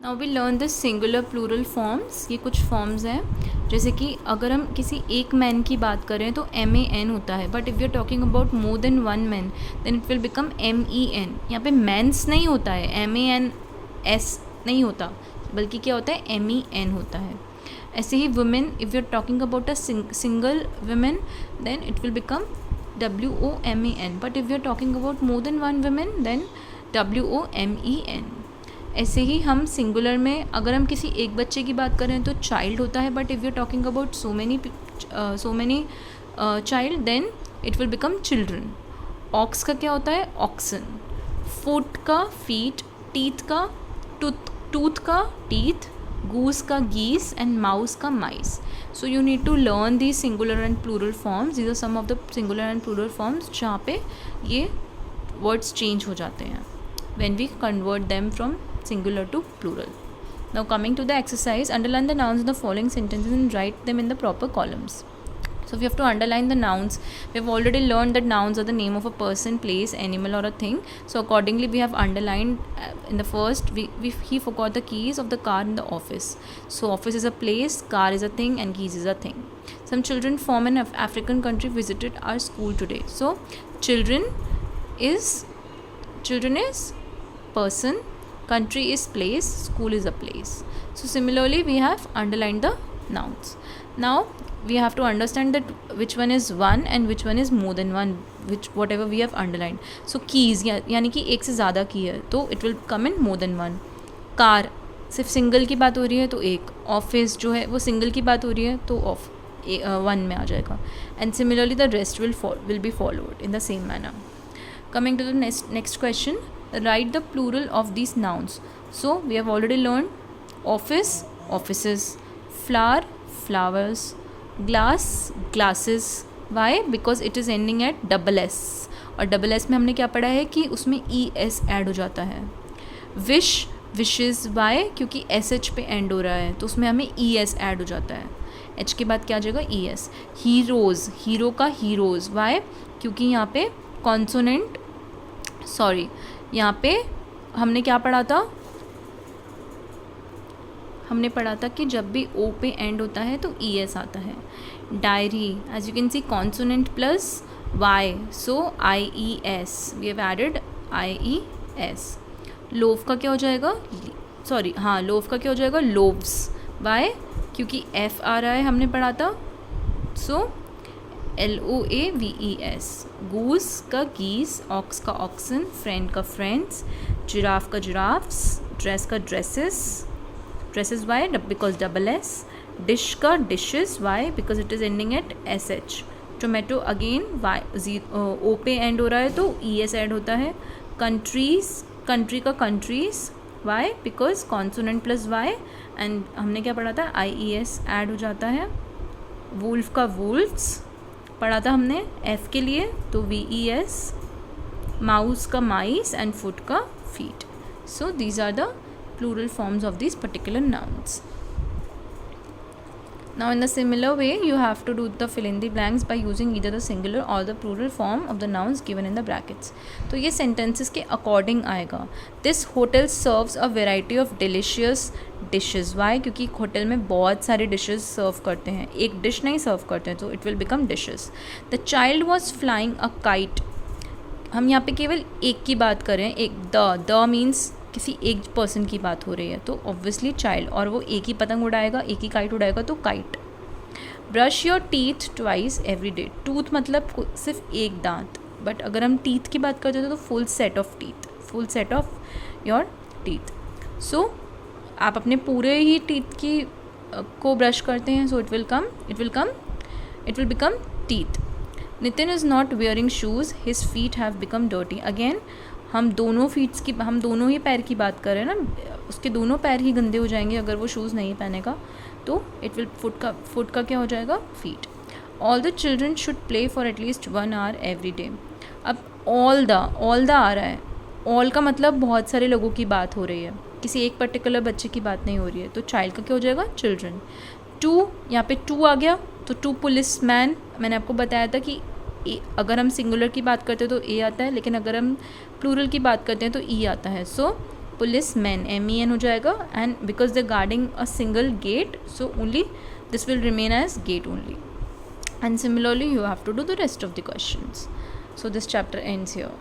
Now we learn the singular plural forms. ये कुछ forms हैं, जैसे कि अगर हम किसी एक मैन की बात करें तो MAN होता है, but if you are talking about more than one man then it will become MEN. यहाँ पे मैंस नहीं होता है, MANS नहीं होता, बल्कि क्या होता है, MEN होता है. ऐसे ही women, if you are talking about a single women then it will become WOMAN, but if you are talking about more than one women then WOMEN. ऐसे ही हम सिंगुलर में अगर हम किसी एक बच्चे की बात करें तो चाइल्ड होता है, but if you are talking about so many child then it will become children. Ox का क्या होता है, ऑक्सन. फुट का फीट, टीथ का टूथ का टीथ, गूस का गीस एंड माउस का mice. So you need to learn the singular and plural forms. These are some of the singular and plural forms जहाँ पे ये वर्ड्स चेंज हो जाते हैं when we convert them from singular to plural. Now coming to the exercise, underline the nouns in the following sentences and write them in the proper columns. So we have to underline the nouns. We have already learned that nouns are the name of a person, place, animal or a thing. So accordingly we have underlined in the first, he forgot the keys of the car in the office. So office is a place, car is a thing and keys is a thing. Some children from an African country visited our school today. So children is person, country is place, school is a place. So similarly we have underlined the nouns. Now we have to understand that which one is one and which one is more than one, which whatever we have underlined. So keys यानी कि एक से ज़्यादा की है तो it will come in more than one. Car सिर्फ single की बात हो रही है तो एक. ऑफिस जो है वो सिंगल की बात हो रही है तो वन में आ जाएगा. And similarly the rest will be followed in the same manner. Coming to the next question, write the plural of these nouns. So we have already learned office, offices, flower, flowers, glass, glasses. Why? Because it is ending at double S. और double S में हमने क्या पढ़ा है कि उसमें ES add हो जाता है. wish, wishes. Why? क्योंकि SH पे एंड हो रहा है तो उसमें हमें ES ऐड हो जाता है. H के बाद क्या आ जाएगा, ES. heroes, हीरो का heroes. Why? क्योंकि यहाँ पे कॉन्सोनेंट यहाँ पे हमने क्या पढ़ा था, हमने पढ़ा था कि जब भी O पे एंड होता है तो ES आता है. Diary, as you can see consonant plus Y, so IES, we have added IES. Loaf का क्या हो जाएगा, लोफ का क्या हो जाएगा, लोव्स. वाई? क्योंकि F आ रहा है, हमने पढ़ा था, सो LOAVES. गूस का गीस, ऑक्स का ऑक्सन, फ्रेंड का फ्रेंड्स, जिराफ का जिराफ्स, ड्रेस का dresses. Why? Because double S. Dish का dishes. Why? Because it is ending at SH. Tomato again O पे एंड हो रहा है तो ES ऐड होता है. कंट्रीज, कंट्री का countries. Why? Because consonant plus Y end हमने क्या पढ़ा था, IES ऐड हो जाता है. वुल्फ का वुल्फ्स पढ़ा था हमने F के लिए तो VES. माउस का माइस एंड फुट का feet. So these are the plural forms of this particular nouns. Now in the similar way you have to do the fill in the blanks by using either the singular or the plural form of the nouns given in the brackets. तो ये sentences के according आएगा. This hotel serves a variety of delicious dishes. Why? क्योंकि hotel में बहुत सारे dishes सर्व करते हैं, एक डिश नहीं सर्व करते हैं तो it will become dishes. The child was flying a kite. हम यहाँ पे केवल एक की बात करें, एक द मीन्स किसी एक पर्सन की बात हो रही है तो ऑब्वियसली चाइल्ड, और वो एक ही पतंग उड़ाएगा, एक ही काइट उड़ाएगा तो kite. Brush your teeth twice every day. Tooth मतलब सिर्फ एक दांत, बट अगर हम टीथ की बात करते हैं तो full set of teeth, full set of your teeth. So आप अपने पूरे ही टीथ की को ब्रश करते हैं so it will become teeth. Nitin is not wearing shoes, his feet have become dirty. Again हम दोनों ही पैर की बात कर रहे हैं ना, उसके दोनों पैर ही गंदे हो जाएंगे अगर वो शूज़ नहीं पहनेगा तो फुट का क्या हो जाएगा, feet. All the children should play for at least 1 hour every day. अब ऑल द आ रहा है, ऑल का मतलब बहुत सारे लोगों की बात हो रही है, किसी एक पर्टिकुलर बच्चे की बात नहीं हो रही है तो चाइल्ड का क्या हो जाएगा, चिल्ड्रन. 2, यहाँ पे 2 आ गया तो 2 पुलिस मैन. मैंने आपको बताया था कि अगर हम सिंगुलर की बात करते हैं तो A आता है, लेकिन अगर हम प्लूरल की बात करते हैं तो E आता है. सो पुलिस मैन, MEN हो जाएगा, and because they guarding a single gate, so only this will remain as gate only. And similarly you have to do the rest of the questions. So this chapter ends here.